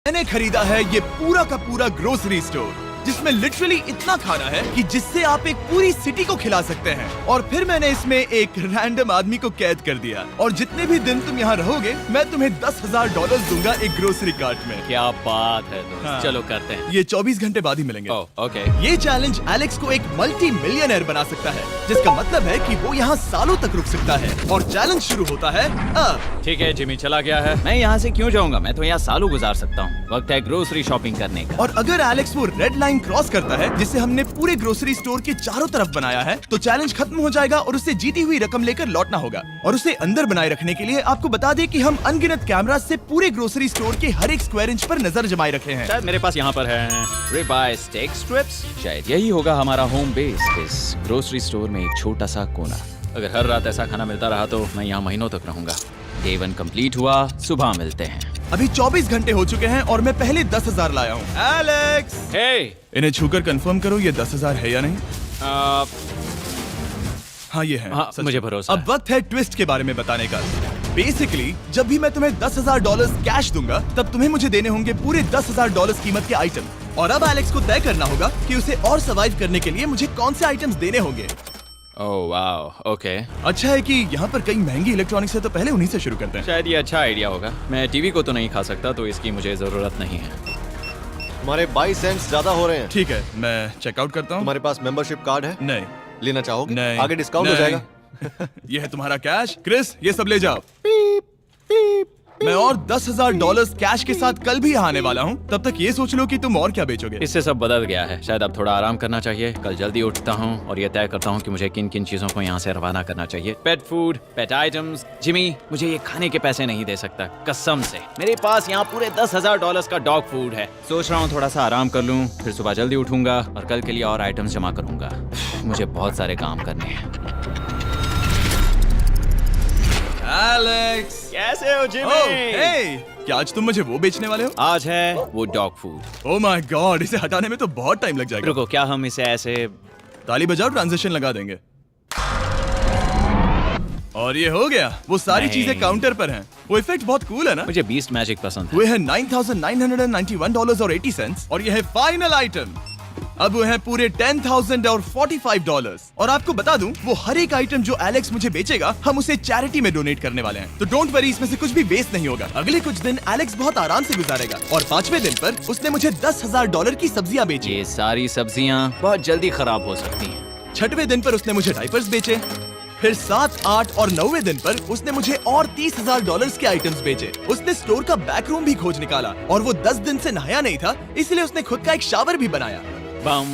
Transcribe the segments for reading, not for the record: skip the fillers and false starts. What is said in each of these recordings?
मैंने खरीदा है ये पूरा का पूरा ग्रोसरी स्टोर, जिसमें लिटरली इतना खाना है कि जिससे आप एक पूरी सिटी को खिला सकते हैं। और फिर मैंने इसमें एक रैंडम आदमी को कैद कर दिया, और जितने भी दिन तुम यहाँ रहोगे मैं तुम्हें $10,000 दूंगा एक ग्रोसरी कार्ट में। क्या बात है दोस्त। हाँ। चलो करते हैं। ये 24 घंटे बाद ही मिलेंगे। ओके। ये चैलेंज एलेक्स को एक मल्टी मिलियनर बना सकता है, जिसका मतलब है कि वो यहाँ सालों तक रुक सकता है। और चैलेंज शुरू होता है अब। ठीक है, जिमी चला गया है। मैं यहाँ से क्यों जाऊँगा, मैं तो यहाँ सालों गुजार सकता हूँ। वक्त है ग्रोसरी शॉपिंग करने का। और अगर एलेक्स वो रेड लाइन क्रॉस करता है, जिसे हमने पूरे ग्रोसरी स्टोर के चारों तरफ बनाया है, तो चैलेंज खत्म हो जाएगा और उसे जीती हुई रकम लेकर लौटना होगा। और उसे अंदर बनाए रखने के लिए आपको बता दें कि हम अनगिनत कैमरा से पूरे ग्रोसरी स्टोर के हर एक स्क्वायर इंच पर नजर जमाए रखे हैं। शायद मेरे पास यहाँ पर है रिबाई स्टेक स्ट्रिप्स। शायद यही होगा हमारा होम बेस, इस ग्रोसरी स्टोर में एक छोटा सा कोना। अगर हर रात ऐसा खाना मिलता रहा तो मैं यहाँ महीनों तक रहूंगा। डे 1 कंप्लीट हुआ, सुबह मिलते हैं। अभी 24 घंटे हो चुके हैं और मैं पहले 10,000 लाया हूँ। एलेक्स, हे इन्हें छूकर कंफर्म करो ये 10,000 है या नहीं। हाँ ये है। हाँ, सच मुझे में। भरोसा अब है। वक्त है ट्विस्ट के बारे में बताने का। बेसिकली जब भी मैं तुम्हें $10,000 कैश दूंगा, तब तुम्हें मुझे देने होंगे पूरे $10,000 कीमत के आइटम। और अब एलेक्स को तय करना होगा कि उसे और सर्वाइव करने के लिए मुझे कौन से आइटम्स देने होंगे। Oh wow, okay. अच्छा है कि यहाँ पर कई महंगी इलेक्ट्रॉनिक्स है, तो पहले उन्हीं से शुरू करते हैं। शायद ये अच्छा आइडिया होगा। मैं टीवी को तो नहीं खा सकता, तो इसकी मुझे जरूरत नहीं है। हमारे 22 सेंट्स ज्यादा हो रहे हैं। ठीक है, मैं चेकआउट करता हूँ। तुम्हारे पास मेंबरशिप कार्ड है? नहीं। लेना चाहोगे? नहीं। आगे डिस्काउंट हो नहीं। जाएगा। ये है तुम्हारा कैश। क्रिस, ये सब ले जाओ। मैं और $10,000 कैश के साथ कल भी यहाँ आने वाला हूँ। तब तक ये सोच लो कि तुम और क्या बेचोगे। इससे सब बदल गया है। शायद अब थोड़ा आराम करना चाहिए। कल जल्दी उठता हूँ और ये तय करता हूँ कि मुझे किन किन चीजों को यहाँ से रवाना करना चाहिए। पेट फूड, पेट आइटम्स। जिमी मुझे ये खाने के पैसे नहीं दे सकता, कसम से। मेरे पास यहाँ पूरे $10,000 का डॉग फूड है। सोच रहा हूँ थोड़ा सा आराम कर लूँ, फिर सुबह जल्दी उठूंगा और कल के लिए और आइटम्स जमा करूंगा। मुझे बहुत सारे काम करने हैं। एलेक्स, कैसे हो जिमी? ओह, हे, क्या आज तुम मुझे वो बेचने वाले हो? आज है वो dog food. Oh my God, इसे हटाने में तो बहुत टाइम लग जाएगा। रुको, क्या हम इसे ऐसे? ताली बजाओ, ट्रांजिशन लगा देंगे। और ये हो गया। वो सारी नहीं। चीजें काउंटर पर हैं। वो इफेक्ट बहुत कूल है ना। मुझे बीस्ट मैजिक पसंद है। वो है $9,991.80 और ये है फाइनल आइटम। अब वो है पूरे $10,045 और आपको बता दूं, वो हर एक आइटम जो एलेक्स मुझे बेचेगा, हम उसे चैरिटी में डोनेट करने वाले हैं। तो डोंट वरी, इसमें से कुछ भी वेस्ट नहीं होगा। अगले कुछ दिन एलेक्स बहुत आराम से गुजारेगा और 5वें दिन पर उसने मुझे $10,000 की सब्जियां बेची। ये सारी सब्जियां बहुत जल्दी खराब हो सकती हैं। 6वें दिन पर उसने मुझे डायपर्स बेचे। फिर 7, 8 और 9वें दिन पर उसने मुझे और $30,000 के आइटम्स बेचे। उसने स्टोर का बैक रूम भी खोज निकाला और वो 10 दिन से नहाया नहीं था, इसलिए उसने खुद का एक शावर भी बनाया बम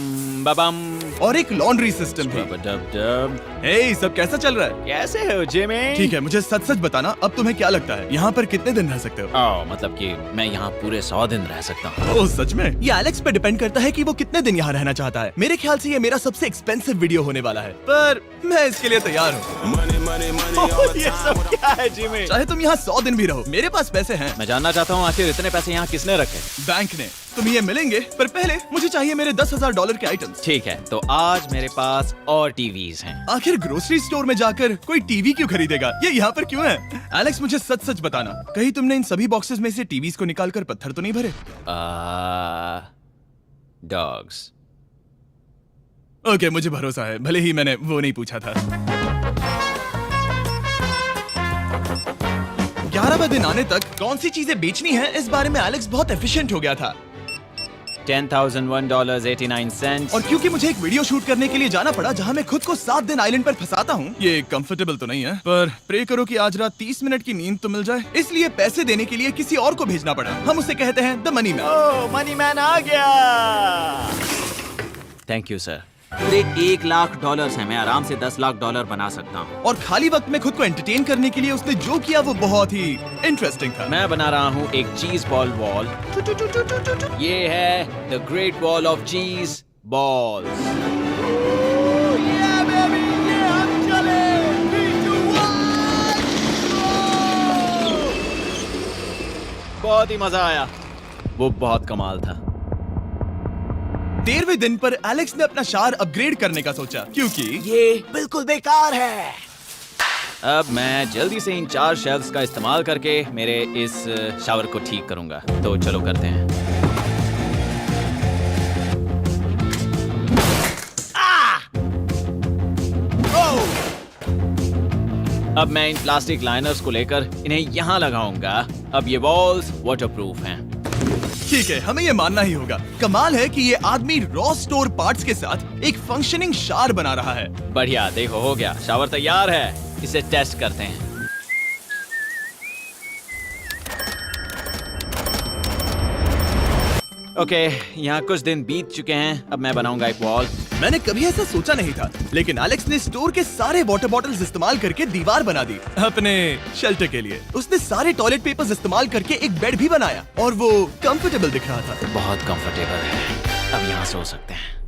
बम और एक लॉन्ड्री सिस्टम भी। डब। हे, सब कैसा चल रहा है? कैसे हो जिमी? ठीक है, मुझे सच सच बताना, अब तुम्हें क्या लगता है यहाँ पर कितने दिन रह सकते हो? मतलब कि मैं यहाँ पूरे 100 दिन रह सकता हूँ। ओह सच में? ये एलेक्स पे डिपेंड करता है कि वो कितने दिन यहाँ रहना चाहता है। मेरे ख्याल से ये मेरा सबसे एक्सपेंसिव वीडियो होने वाला है, पर मैं इसके लिए तैयार हूँ। ये सब क्या है जिमी? चाहे तुम यहाँ 100 दिन भी रहो, मेरे पास पैसे हैं। मैं जानना चाहता हूँ आखिर इतने पैसे यहाँ किसने रखे? बैंक ने। तुम्हें ये मिलेंगे, पर पहले मुझे चाहिए मेरे $10,000 के आइटम्स। ठीक है, तो आज मेरे पास और टीवीज हैं। आखिर ग्रोसरी स्टोर में जाकर कोई टीवी क्यों खरीदेगा? ये यहाँ पर क्यों है? एलेक्स, मुझे सच सच बताना, कहीं तुमने इन सभी बॉक्सेस में से टीवीज को निकालकर पत्थर तो नहीं भरे? डॉग्स। ओके, मुझे भरोसा है, भले ही मैंने वो नहीं पूछा था। 11वें दिन आने तक कौन सी चीजें बेचनी है, इस बारे में एलेक्स बहुत एफिशिएंट हो गया था। $10,001.89। और क्योंकि मुझे एक वीडियो शूट करने के लिए जाना पड़ा जहां मैं खुद को 7 दिन आइलैंड पर फंसाता हूं, ये कंफर्टेबल तो नहीं है, पर प्रे करो कि आज रात 30 मिनट की नींद तो मिल जाए। इसलिए पैसे देने के लिए किसी और को भेजना पड़ा। हम उसे कहते हैं द मनी मैन। ओह, मनी मैन आ गया। Thank you sir. पूरे $1,00,000 है। मैं आराम से $10,00,000 बना सकता हूँ। और खाली वक्त में खुद को एंटरटेन करने के लिए उसने जो किया वो बहुत ही इंटरेस्टिंग था। मैं बना रहा हूँ एक चीज बॉल वॉल। ये है द ग्रेट वॉल ऑफ चीज बॉल्स। बहुत ही मजा आया। वो बहुत कमाल था। 13वें दिन पर एलेक्स ने अपना शार अपग्रेड करने का सोचा, क्योंकि ये बिल्कुल बेकार है। अब मैं जल्दी से इन 4 शेल्फ्स का इस्तेमाल करके मेरे इस शावर को ठीक करूंगा। तो चलो करते हैं। अब मैं इन प्लास्टिक लाइनर्स को लेकर इन्हें यहाँ लगाऊंगा। अब ये वॉल्स वाटरप्रूफ हैं। ठीक है, हमें ये मानना ही होगा। कमाल है कि ये आदमी रॉ स्टोर पार्ट्स के साथ एक फंक्शनिंग शावर बना रहा है। बढ़िया, देखो हो गया, शावर तैयार है। इसे टेस्ट करते हैं। ओके, यहाँ कुछ दिन बीत चुके हैं। अब मैं बनाऊंगा एक वॉल। मैंने कभी ऐसा सोचा नहीं था, लेकिन एलेक्स ने स्टोर के सारे वाटर बॉटल्स इस्तेमाल करके दीवार बना दी अपने शेल्टर के लिए। उसने सारे टॉयलेट पेपर्स इस्तेमाल करके एक बेड भी बनाया और वो कंफर्टेबल दिख रहा था। बहुत कंफर्टेबल है। अब यहाँ सो सकते हैं।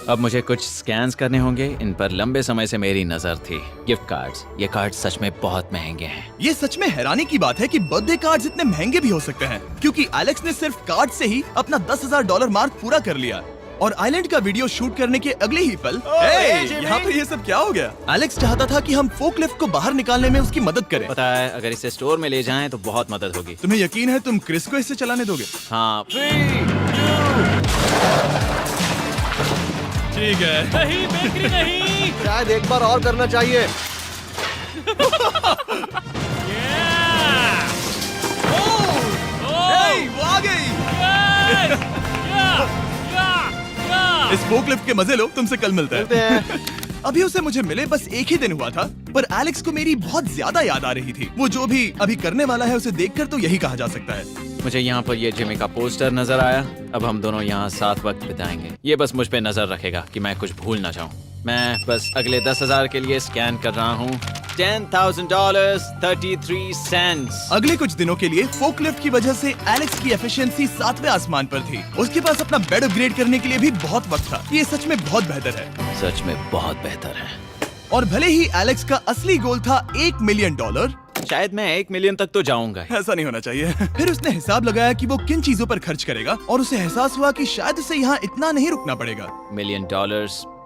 अब मुझे कुछ स्कैन्स करने होंगे। इन पर लंबे समय से मेरी नजर थी। Gift cards. ये कार्ड सच में बहुत महंगे हैं। ये सच में हैरानी की बात है कि बर्थडे कार्ड्स इतने महंगे भी हो सकते हैं, क्योंकि एलेक्स ने सिर्फ कार्ड से ही अपना $10,000 मार्क पूरा कर लिया। और आइलैंड का वीडियो शूट करने के अगले ही पल यहाँ पर ये सब क्या हो गया? एलेक्स चाहता था कि हम फोकलिफ्ट को बाहर निकालने में उसकी मदद करें। पता है, अगर इसे स्टोर में ले जाएं तो बहुत मदद होगी। तुम्हें यकीन है तुम क्रिस को इसे चलाने दोगे? हाँ। ठीक है। नहीं, बेकरी नहीं। शायद एक बार और करना चाहिए। वो आ गई। इस फोकलिफ्ट के मजे लो, तुमसे कल मिलते हैं। अभी उसे मुझे मिले बस एक ही दिन हुआ था, पर एलेक्स को मेरी बहुत ज्यादा याद आ रही थी। वो जो भी अभी करने वाला है उसे देखकर तो यही कहा जा सकता है। मुझे यहाँ पर ये जिमी का पोस्टर नजर आया। अब हम दोनों यहाँ साथ वक्त बिताएंगे। ये बस मुझ पे नजर रखेगा कि मैं कुछ भूल ना जाऊँ। मैं बस अगले 10,000 के लिए स्कैन कर रहा हूँ। $10,000 33 सेंट्स। अगले कुछ दिनों के लिए फोकलिफ्ट की वजह से एलेक्स की एफिशिएंसी 7वें आसमान पर थी। उसके पास अपना बेड अपग्रेड करने के लिए भी बहुत वक्त था। ये सच में बहुत बेहतर है। सच में बहुत बेहतर है। और भले ही एलेक्स का असली गोल था $1 मिलियन, शायद मैं 1 मिलियन तक तो जाऊंगा। ऐसा नहीं होना चाहिए। फिर उसने हिसाब लगाया कि वो किन चीजों पर खर्च करेगा और उसे एहसास हुआ कि शायद उसे यहाँ इतना नहीं रुकना पड़ेगा। $1 मिलियन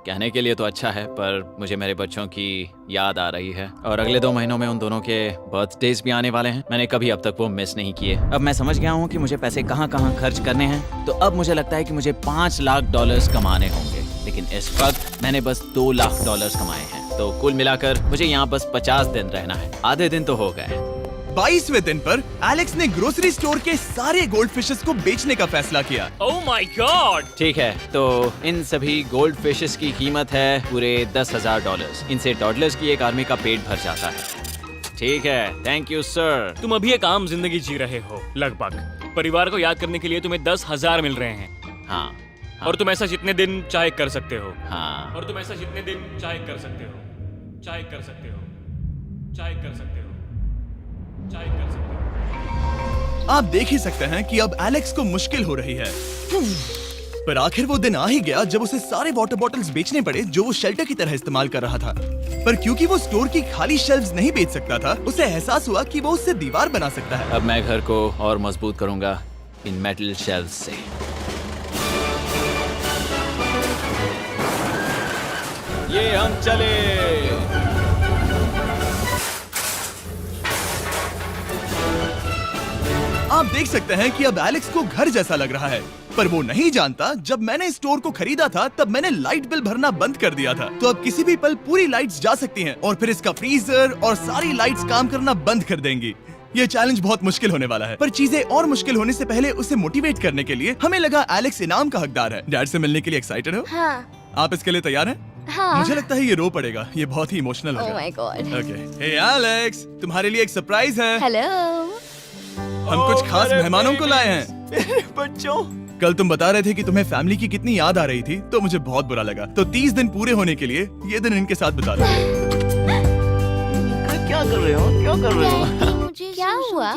कहने के लिए तो अच्छा है, पर मुझे मेरे बच्चों की याद आ रही है और अगले 2 महीनों में उन दोनों के बर्थडेज भी आने वाले हैं। मैंने कभी अब तक वो मिस नहीं किए। अब मैं समझ गया हूँ कि मुझे पैसे कहाँ कहाँ खर्च करने हैं। तो अब मुझे लगता है कि मुझे $5 लाख कमाने होंगे, लेकिन इस वक्त मैंने बस $2 लाख कमाए हैं। तो कुल मिलाकर मुझे यहाँ बस 50 दिन रहना है। आधे दिन तो हो गए। 22वें दिन पर एलेक्स ने ग्रोसरी स्टोर के सारे गोल्ड फिशेस को बेचने का फैसला किया। Oh my God. ठीक है, तो इन सभी गोल्ड फिशेस की कीमत है पूरे $10,000। इनसे टॉडलर्स की एक आर्मी का पेट भर जाता है। ठीक है, थैंक यू सर। तुम अभी एक आम जिंदगी जी रहे हो लगभग। परिवार को याद करने के लिए तुम्हें 10,000 मिल रहे हैं। हाँ। और तुम ऐसा जितने दिन चाहे कर सकते हो। हाँ। और तुम ऐसा जितने दिन चाहे कर सकते हो। चाहे कर सकते हो। चाहे कर सकते हो। चाहे कर सकते हो। आप देख ही सकते हैं कि अब एलेक्स को मुश्किल हो रही है। पर आखिर वो दिन आ ही गया जब उसे सारे वाटर बॉटल्स बेचने पड़े जो वो शेल्टर की तरह इस्तेमाल कर रहा था। पर क्योंकि वो स्टोर की खाली शेल्फ्स नहीं बेच सकता था, उसे एहसास हुआ कि वो उससे दीवार बना सकता है। अब मैं घर को और मजबूत करूंगा इन मेटल शेल्फ्स से। ये हम चले। आप देख सकते हैं कि अब एलेक्स को घर जैसा लग रहा है, पर वो नहीं जानता जब मैंने स्टोर को खरीदा था तब मैंने लाइट बिल भरना बंद कर दिया था। तो अब किसी भी पल पूरी लाइट्स जा सकती हैं और फिर इसका फ्रीजर और सारी लाइट्स काम करना बंद कर देंगी। ये चैलेंज बहुत मुश्किल होने वाला है, पर चीजें और मुश्किल होने से पहले उसे मोटिवेट करने के लिए हमें लगा एलेक्स इनाम का हकदार है। डैड से मिलने के लिए एक्साइटेड हो? हाँ। आप इसके लिए तैयार हैं? हाँ। मुझे लगता है ये रो पड़ेगा। ये बहुत ही इमोशनल Oh होगा। my God. Okay, hey Alex, तुम्हारे लिए एक सरप्राइज है। हेलो। हम कुछ खास मेहमानों को लाए हैं। मेरे बच्चों। कल तुम बता रहे थे कि तुम्हें फैमिली की कितनी याद आ रही थी, तो मुझे बहुत बुरा लगा। तो 30 दिन पूरे होने के लिए ये दिन इनके साथ बिता लो। क्या कर रहे हो? क्या कर रहे हो? मुझे क्या हुआ?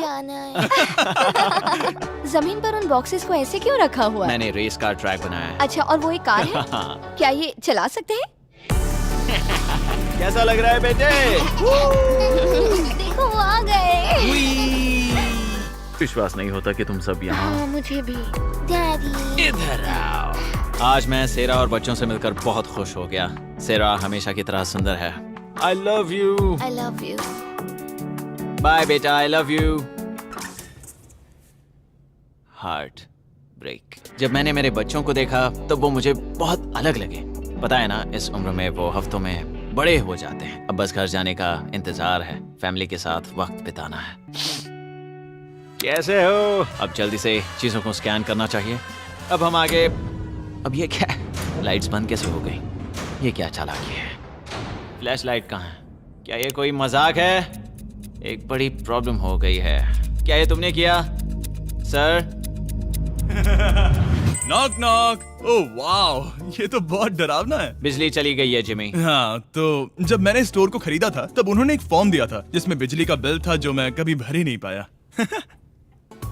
जमीन पर उन बॉक्सेस को ऐसे क्यों रखा हुआ है? मैंने रेस कार ट्रैक बनाया है। अच्छा, और वो एक कार है? क्या ये चला सकते हैं? कैसा लग रहा है बेटे? देखो वो आ गए। विश्वास नहीं होता कि तुम सब यहाँ। हाँ, मुझे भी। डैडी। इधर आओ। आज मैं सेरा और बच्चों से मिलकर बहुत खुश हो गया। सेरा हमेशा की तरह सुंदर है। I love you. I love you. Bye बेटा, I love you. Heart break. जब मैंने मेरे बच्चों को देखा तब वो मुझे बहुत अलग लगे। पता है ना, इस उम्र में वो हफ्तों में बड़े हो जाते हैं। अब बस घर जाने का इंतजार है, फैमिली के साथ वक्त बिताना है। कैसे हो? अब जल्दी से चीजों को स्कैन करना चाहिए। अब हम आगे। अब ये क्या है? लाइट्स बंद कैसे हो गई? ये क्या चालाकी है? फ्लैश लाइट कहाँ है? क्या ये कोई मजाक है? एक बड़ी प्रॉब्लम हो गई है। क्या ये तुमने किया सर? Knock knock. ओह वाह, ये तो बहुत डरावना है। बिजली चली गई है जिमी। हाँ, तो जब मैंने स्टोर को खरीदा था तब उन्होंने एक फॉर्म दिया था जिसमें बिजली का बिल था जो मैं कभी भर ही नहीं पाया।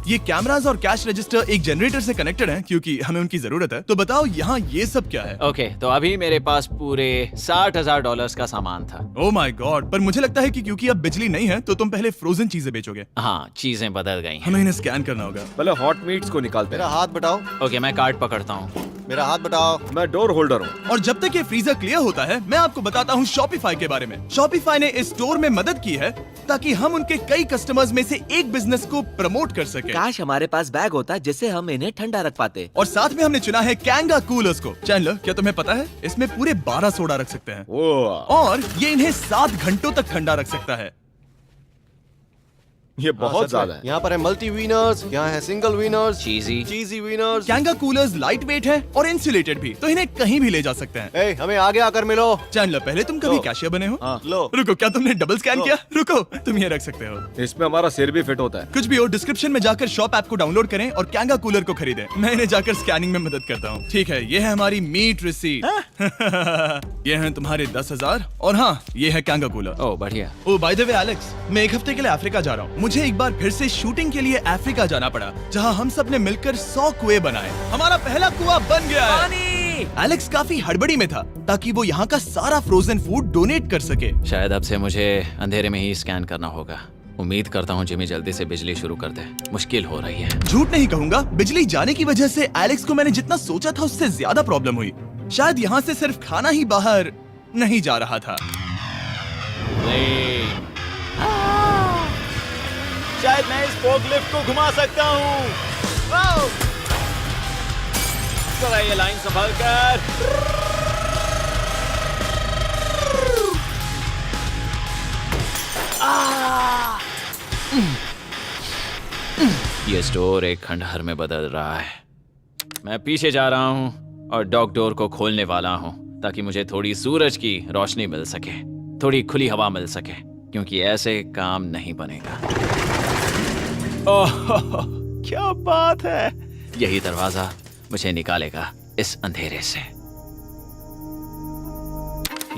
ये कैमरास और कैश रजिस्टर एक जनरेटर से कनेक्टेड हैं क्योंकि हमें उनकी जरूरत है। तो बताओ यहाँ ये सब क्या है? ओके, तो अभी मेरे पास पूरे $60,000 का सामान था। ओह माय गॉड, पर मुझे लगता है कि क्योंकि अब बिजली नहीं है तो तुम पहले फ्रोजन चीजें बेचोगे। हाँ, चीजें बदल गई हैं। हमें इन्हें स्कैन करना होगा। पहले हॉट मीट्स को निकालते मेरा हैं। हाथ बटाओ। ओके, मैं कार्ड पकड़ता हूँ। मेरा हाथ बटाओ। मैं डोर होल्डर हूँ। और जब तक ये फ्रीजर क्लियर होता है मैं आपको बताता हूँ शॉपिफाई के बारे में। शॉपिफाई ने इस स्टोर में मदद की है ताकि हम उनके कई कस्टमर्स में से एक बिजनेस को प्रमोट कर सके। काश हमारे पास बैग होता जिससे हम इन्हें ठंडा रख पाते। और साथ में हमने चुना है कैंगा कूलर्स को। चैनलर, क्या तुम्हें पता है इसमें पूरे 12 सोडा रख सकते हैं ओह, और ये इन्हें 7 घंटों तक ठंडा रख सकता है। ये बहुत ज्यादा है। यहाँ पर है मल्टी विनर्स, यहाँ है single winners, cheesy. Cheesy winners. Kanga coolers light weight है और इंसुलेटेड भी, तो इन्हें कहीं भी ले जा सकते हैं। ए, हमें आगे आकर मिलो। चैनलर, पहले तुम कभी लो। कैशियर बने हो? हाँ। लो। रुको, क्या तुमने डबल स्कैन लो। किया? रुको, तुम ये रख सकते हो। इसमें हमारा सिर भी फिट होता है। कुछ भी हो, डिस्क्रिप्शन में जाकर शॉप ऐप को डाउनलोड करें और कैंगा कूलर को खरीदें। मैं इन्हें जाकर स्कैनिंग में मदद करता हूँ। ठीक है, ये है हमारी मीट रिसीट। ये हैं तुम्हारे 10,000 और हाँ, ये है कैंगा कूलर। ओह बढ़िया। ओ बाय द वे एलेक्स, मैं एक हफ्ते के लिए अफ्रीका जा रहा हूँ। मुझे एक बार फिर से शूटिंग के लिए अफ्रीका जाना पड़ा, जहाँ हम सब ने मिलकर 100 कुएं बनाए। हमारा पहला कुआं बन गया है। एलेक्स काफी हड़बड़ी में था ताकि वो यहाँ का सारा फ्रोजन फूड डोनेट कर सके। शायद अब से मुझे अंधेरे में ही स्कैन करना होगा। उम्मीद करता हूँ जिमी जल्दी से बिजली शुरू कर दे। मुश्किल हो रही है। झूठ नहीं कहूंगा, बिजली जाने की वजह से एलेक्स को मैंने जितना सोचा था उससे ज्यादा प्रॉब्लम हुई। शायद यहाँ से सिर्फ खाना ही बाहर नहीं जा रहा था। शायद मैं इस फोर्कलिफ्ट को घुमा सकता हूँ। चला ये लाइन संभाल कर। ये स्टोर एक खंडहर में बदल रहा है। मैं पीछे जा रहा हूँ और डॉग डोर को खोलने वाला हूँ ताकि मुझे थोड़ी सूरज की रोशनी मिल सके, थोड़ी खुली हवा मिल सके, क्योंकि ऐसे काम नहीं बनेगा। ओह, क्या बात है! यही दरवाजा मुझे निकालेगा इस अंधेरे से।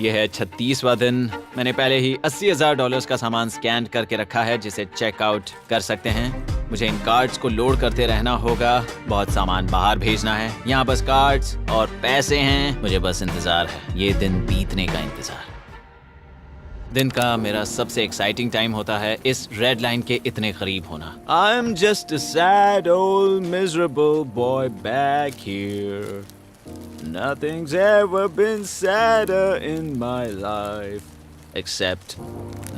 यह है 36वां दिन। मैंने पहले ही $80,000 का सामान स्कैन करके रखा है जिसे चेकआउट कर सकते हैं। मुझे इन कार्ड्स को लोड करते रहना होगा। बहुत सामान बाहर भेजना है। यहाँ बस कार्ड्स और पैसे हैं। मुझे बस इंतजार है, ये दिन बीतने का इंतजार। दिन का मेरा सबसे एक्साइटिंग टाइम होता है इस रेड लाइन के इतने करीब होना। I am just a sad old miserable boy back here. Nothing's ever been sadder in my life except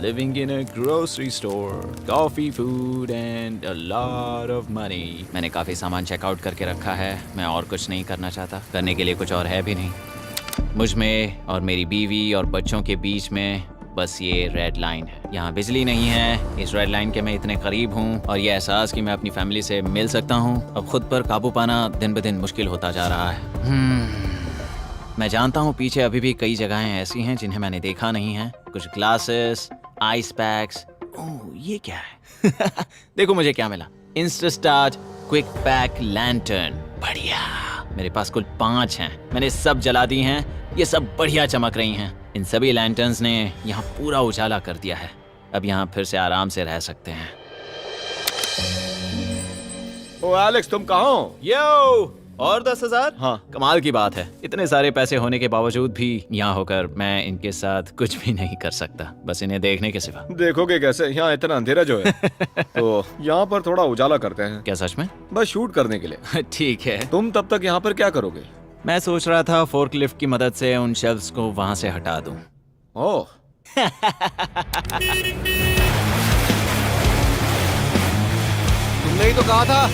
living in a grocery store, coffee, food and a lot of money. मैंने काफी सामान checkout करके रखा है। मैं और कुछ नहीं करना चाहता। करने के लिए कुछ और है भी नहीं। मुझ में और मेरी बीवी और बच्चों के बीच में बस ये रेड लाइन है। यहाँ बिजली नहीं है। इस रेड लाइन के मैं इतने करीब हूँ और ये एहसास कि मैं अपनी फैमिली से मिल सकता हूँ अब खुद पर काबू पाना दिन ब दिन मुश्किल होता जा रहा है। मैं जानता हूँ पीछे अभी भी कई जगहें ऐसी हैं जिन्हें मैंने देखा नहीं है। कुछ ग्लासेस, आइस पैक्स। ओह, ये क्या है? देखो मुझे क्या मिला। इंस्टास्टार्ट क्विक पैक लैंटर्न। बढ़िया। मेरे पास कुल 5 हैं। मैंने सब जला दी हैं। ये सब बढ़िया चमक रही हैं। इन सभी लैंटर्न्स ने यहाँ पूरा उजाला कर दिया है। अब यहाँ फिर से आराम से रह सकते हैं। ओ एलेक्स, तुम कहाँ हो? यो, और 10,000? हाँ। कमाल की बात है, इतने सारे पैसे होने के बावजूद भी यहाँ होकर मैं इनके साथ कुछ भी नहीं कर सकता, बस इन्हें देखने के सिवा। देखोगे कैसे, यहाँ इतना अंधेरा जो है। तो यहाँ पर थोड़ा उजाला करते हैं, क्या सच में? बस शूट करने के लिए। ठीक है। तुम तब तक यहाँ पर क्या करोगे? मैं सोच रहा था फोर्कलिफ्ट की मदद से उन शेल्फ्स को वहां से हटा दूं। ओह, तुमने ही तो कहा था।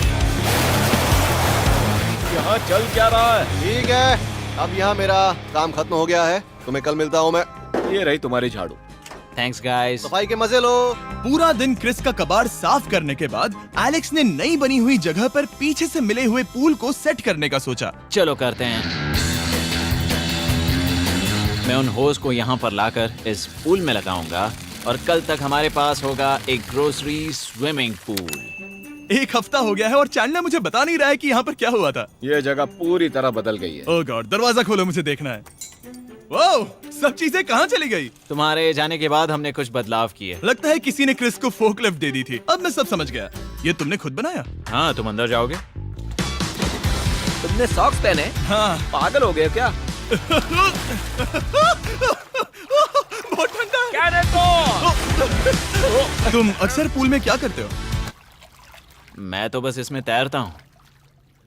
यहाँ चल क्या रहा है? ठीक है, अब यहाँ मेरा काम खत्म हो गया है। तुम्हें कल मिलता हूँ मैं। ये रही तुम्हारी झाड़ू। Thanks guys. सफाई के मजे लो। पूरा दिन क्रिस का कबाड़ साफ करने के बाद एलेक्स ने नई बनी हुई जगह पर पीछे से मिले हुए पूल को सेट करने का सोचा। चलो करते हैं। मैं उन होज को यहाँ पर लाकर इस पूल में लगाऊंगा और कल तक हमारे पास होगा एक ग्रोसरी स्विमिंग पूल। एक हफ्ता हो गया है और चैंडलर मुझे बता नहीं रहा है कि यहाँ पर क्या हुआ था। ये जगह पूरी तरह बदल गई है। ओह गॉड, दरवाजा खोलो, मुझे देखना है। वाह, सब चीजें कहाँ चली गई? तुम्हारे जाने के बाद हमने कुछ बदलाव किए। लगता है किसी ने क्रिस को फोर्कलिफ्ट दे दी थी। अब मैं सब समझ गया। ये तुमने खुद बनाया? हाँ, तुम अंदर जाओगे? तुमने सॉक्स पहने? हाँ। पागल हो गए क्या? बहुत ठंडा है। तुम अक्सर पूल में क्या करते हो? मैं तो बस इसमें तैरता हूँ।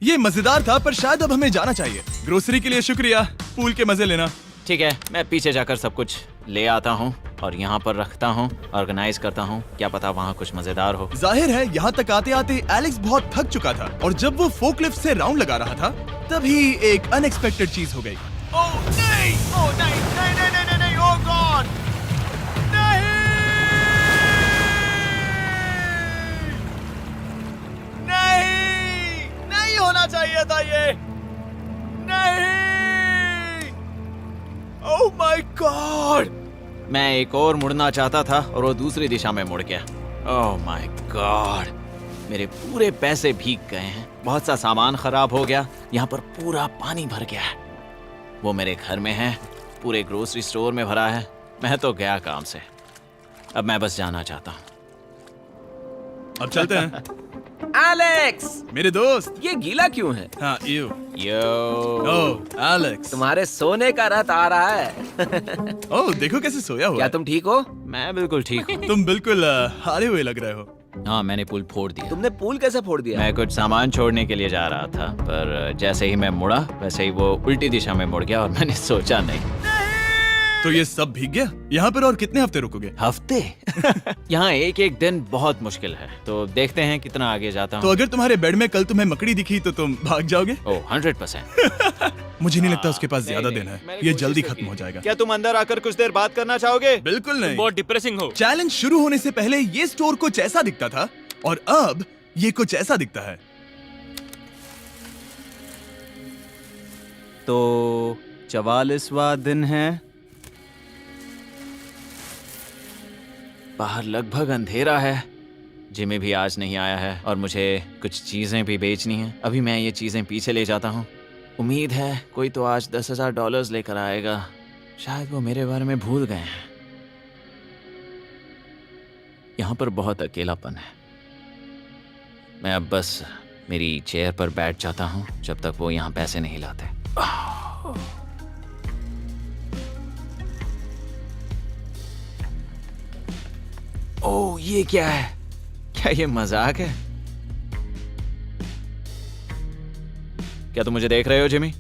ये मजेदार था, पर शायद अब हमें जाना चाहिए। ग्रोसरी के लिए शुक्रिया, पूल के मजे लेना। ठीक है, मैं पीछे जाकर सब कुछ ले आता हूँ और यहाँ पर रखता हूँ, ऑर्गेनाइज करता हूँ। क्या पता वहाँ कुछ मजेदार हो। जाहिर है यहाँ तक आते आते एलेक्स बहुत थक चुका था और जब वो फोर्कलिफ्ट से राउंड लगा रहा था तभी एक अनएक्सपेक्टेड चीज हो गई। ओह नहीं, ओह नहीं, नहीं, नहीं, नहीं, नहीं, नहीं, ओह गॉड, नहीं, नहीं, नहीं होना चाहिए था ये, नहीं, ओह माय गॉड। मैं एक और मुड़ना चाहता था और वो दूसरी दिशा में मुड़ गया। ओह माय गॉड, मेरे पूरे पैसे भीग गए हैं, बहुत सा सामान खराब हो गया, यहाँ पर पूरा पानी भर गया है। वो मेरे घर में है, पूरे ग्रोसरी स्टोर में भरा है। मैं तो गया काम से, अब मैं बस जाना चाहता हूँ। अब चलते हैं। एलेक्स, मेरे दोस्त। ये गीला क्यों है? हाँ, यू। Yo, oh Alex. तुम्हारे सोने का रथ आ रहा है। ओह देखो कैसे सोया हुआ क्या है। तुम ठीक हो? मैं बिल्कुल ठीक हूँ। तुम बिल्कुल हारे हुए लग रहे हो। हाँ, मैंने पुल फोड़ दिया। तुमने पूल कैसे फोड़ दिया? मैं कुछ सामान छोड़ने के लिए जा रहा था, पर जैसे ही मैं मुड़ा वैसे ही वो उल्टी दिशा में मुड़ गया और मैंने सोचा नहीं। तो ये सब भीग गया। यहाँ पर और कितने हफ्ते रुकोगे? हफ्ते? यहाँ एक एक दिन बहुत मुश्किल है, तो देखते हैं कितना आगे जाता तो हूँ। अगर तुम्हारे बेड में कल तुम्हें मकड़ी दिखी तो तुम भाग जाओगे? ओह 100%। मुझे नहीं लगता उसके पास नहीं, ज्यादा नहीं, दिन है। मैंने ये कोशिश जल्दी तो खत्म की। हो जाएगा। क्या तुम अंदर आकर कुछ देर बात करना चाहोगे? बिल्कुल नहीं। बहुत डिप्रेसिंग हो। चैलेंज शुरू होने से पहले ये स्टोर कुछ ऐसा दिखता था और अब ये कुछ ऐसा दिखता है। तो 44वां दिन है। बाहर लगभग अंधेरा है। जिमी भी आज नहीं आया है और मुझे कुछ चीजें भी बेचनी हैं। अभी मैं ये चीजें पीछे ले जाता हूँ। उम्मीद है कोई तो आज $10,000 लेकर आएगा। शायद वो मेरे बारे में भूल गए हैं। यहाँ पर बहुत अकेलापन है। मैं अब बस मेरी चेयर पर बैठ जाता हूँ जब तक वो यहाँ पैसे नहीं लाते। ओह, ये क्या है? क्या ये मजाक है? क्या तुम मुझे देख रहे हो जिमी?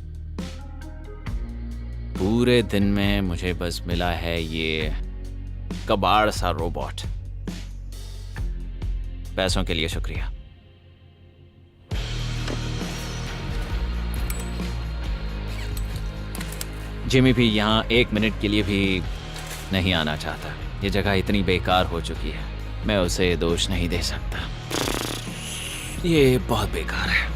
पूरे दिन में मुझे बस मिला है ये कबाड़ सा रोबोट। पैसों के लिए शुक्रिया। जिमी भी यहाँ 1 मिनट के लिए भी नहीं आना चाहता। ये जगह इतनी बेकार हो चुकी है, मैं उसे दोष नहीं दे सकता। ये बहुत बेकार है।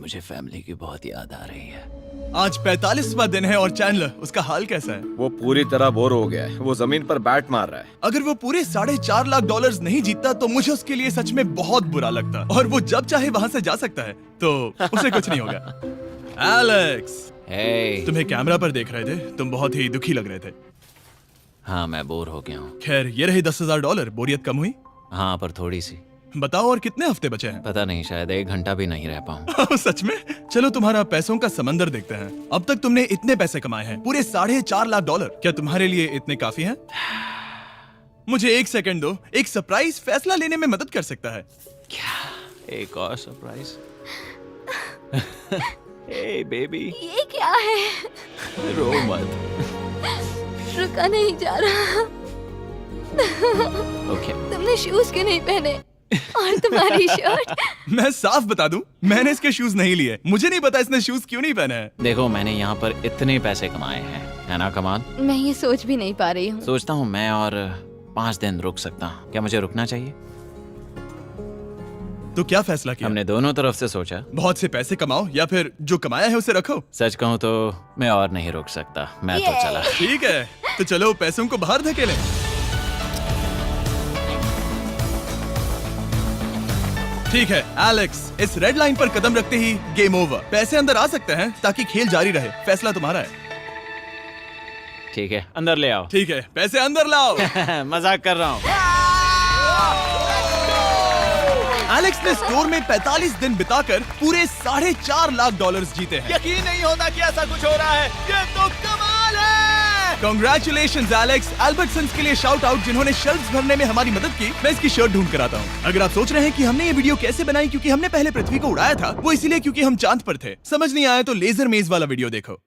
मुझे फैमिली की बहुत याद आ रही है। आज 45वां दिन है और चैंडलर, उसका हाल कैसा है? वो पूरी तरह बोर हो गया है। वो जमीन पर बैट मार रहा है। अगर वो पूरे $4.5 लाख नहीं जीतता तो मुझे उसके लिए सच में बहुत बुरा लगता, और वो जब चाहे वहाँ से जा सकता है, तो उसे कुछ नहीं होगा। एलेक्स, हे, तुम्हें कैमरा पर देख रहे थे, तुम बहुत ही दुखी लग रहे थे। हाँ मैं बोर हो गया हूँ। खैर, ये रहे $10,000, बोरियत कम हुई? हाँ पर थोड़ी सी। बताओ, और कितने हफ्ते बचे हैं? पता नहीं, शायद 1 घंटा भी नहीं रह पाऊँ। सच में? चलो तुम्हारा पैसों का समंदर देखते हैं। अब तक तुमने इतने पैसे कमाए हैं, पूरे $4.5 लाख। क्या तुम्हारे लिए इतने काफी हैं? मुझे 1 सेकंड दो, एक सरप्राइज फैसला लेने में मदद कर सकता है। क्या? एक और सरप्राइज? हे बेबी, ये क्या है? रो मत। रुका नहीं जा रहा। ओके। तुमने शूज क्यों नहीं पहने? और तुम्हारी शर्ट? मैं साफ बता दूं, मैंने इसके शूज नहीं लिए। मुझे नहीं पता इसने शूज क्यों नहीं पहने हैं। देखो, मैंने यहाँ पर इतने पैसे कमाए हैं, है ना कमाल? मैं ये सोच भी नहीं पा रही हूँ। सोचता हूँ मैं और 5 दिन रुक सकता हूँ। क्या मुझे रुकना चाहिए? तो क्या फैसला किया? हमने दोनों तरफ से सोचा। बहुत से पैसे कमाओ या फिर जो कमाया है उसे रखो। सच कहूँ तो मैं और नहीं रुक सकता। मैं तो चला। ठीक है, तो चलो पैसों को बाहर धकेलें। ठीक है एलेक्स, इस रेड लाइन पर कदम रखते ही गेम ओवर। पैसे अंदर आ सकते हैं ताकि खेल जारी रहे। फैसला तुम्हारा है। ठीक है, अंदर ले आओ। ठीक है, पैसे अंदर लाओ। मजाक कर रहा हूँ। एलेक्स ने स्टोर में 45 दिन बिताकर पूरे $4.5 लाख जीते हैं। यकीन नहीं होता कि ऐसा कुछ हो रहा है। ये तो कमाल है। Congratulations Alex. एल्बर्टसन्स के लिए शाउट आउट, जिन्होंने शेल्फ्स भरने में हमारी मदद की। मैं इसकी शर्ट ढूंढ कर आता हूँ। अगर आप सोच रहे हैं कि हमने ये वीडियो कैसे बनाई क्योंकि हमने पहले पृथ्वी को उड़ाया था, वो इसीलिए क्योंकि हम चांद पर थे। समझ नहीं आया तो लेजर मेज वाला वीडियो देखो।